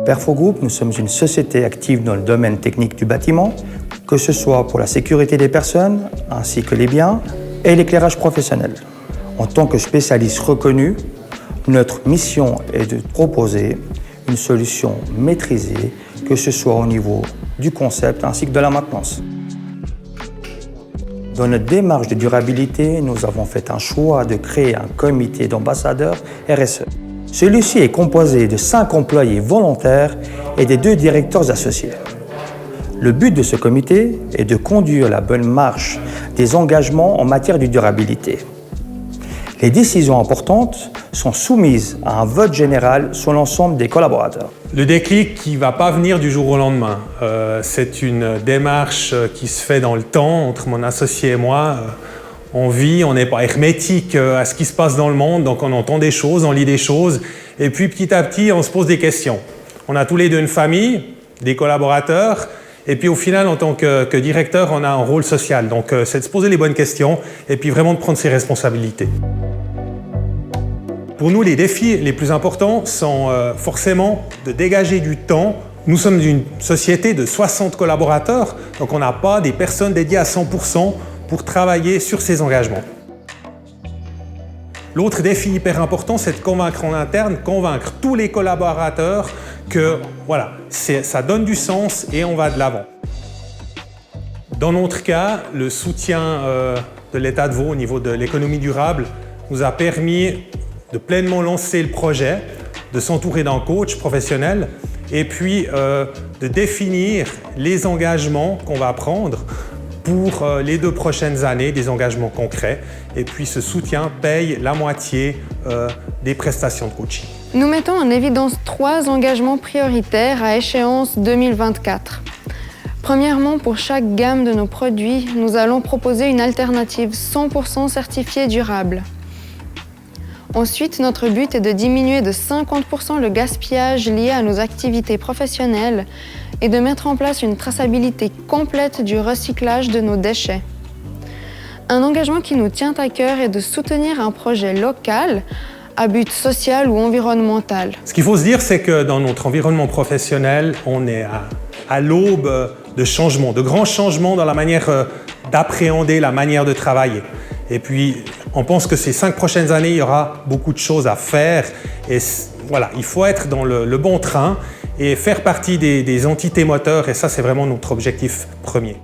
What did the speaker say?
Perfogroup, nous sommes une société active dans le domaine technique du bâtiment, que ce soit pour la sécurité des personnes, ainsi que les biens, et l'éclairage professionnel. En tant que spécialiste reconnu, notre mission est de proposer une solution maîtrisée, que ce soit au niveau du concept ainsi que de la maintenance. Dans notre démarche de durabilité, nous avons fait un choix de créer un comité d'ambassadeurs RSE. Celui-ci est composé de 5 employés volontaires et des 2 directeurs associés. Le but de ce comité est de conduire la bonne marche des engagements en matière de durabilité. Les décisions importantes sont soumises à un vote général sur l'ensemble des collaborateurs. Le déclic qui ne va pas venir du jour au lendemain. C'est une démarche qui se fait dans le temps entre mon associé et moi. On vit, on n'est pas hermétique à ce qui se passe dans le monde, donc on entend des choses, on lit des choses, et puis petit à petit, on se pose des questions. On a tous les deux une famille, des collaborateurs, et puis au final, en tant que directeur, on a un rôle social. Donc c'est de se poser les bonnes questions, et puis vraiment de prendre ses responsabilités. Pour nous, les défis les plus importants sont forcément de dégager du temps. Nous sommes une société de 60 collaborateurs, donc on n'a pas des personnes dédiées à 100% pour travailler sur ces engagements. L'autre défi hyper important, c'est de convaincre en interne, convaincre tous les collaborateurs que voilà, ça donne du sens et on va de l'avant. Dans notre cas, le soutien de l'État de Vaud au niveau de l'économie durable nous a permis de pleinement lancer le projet, de s'entourer d'un coach professionnel et puis de définir les engagements qu'on va prendre pour les 2 prochaines années, des engagements concrets. Et puis ce soutien paye la moitié des prestations de coaching. Nous mettons en évidence 3 engagements prioritaires à échéance 2024. Premièrement, pour chaque gamme de nos produits, nous allons proposer une alternative 100% certifiée durable. Ensuite, notre but est de diminuer de 50% le gaspillage lié à nos activités professionnelles et de mettre en place une traçabilité complète du recyclage de nos déchets. Un engagement qui nous tient à cœur est de soutenir un projet local à but social ou environnemental. Ce qu'il faut se dire, c'est que dans notre environnement professionnel, on est à l'aube de changements, de grands changements dans la manière d'appréhender la manière de travailler. Et puis, on pense que ces 5 prochaines années, il y aura beaucoup de choses à faire. Et voilà, il faut être dans le bon train et faire partie des entités moteurs. Et ça, c'est vraiment notre objectif premier.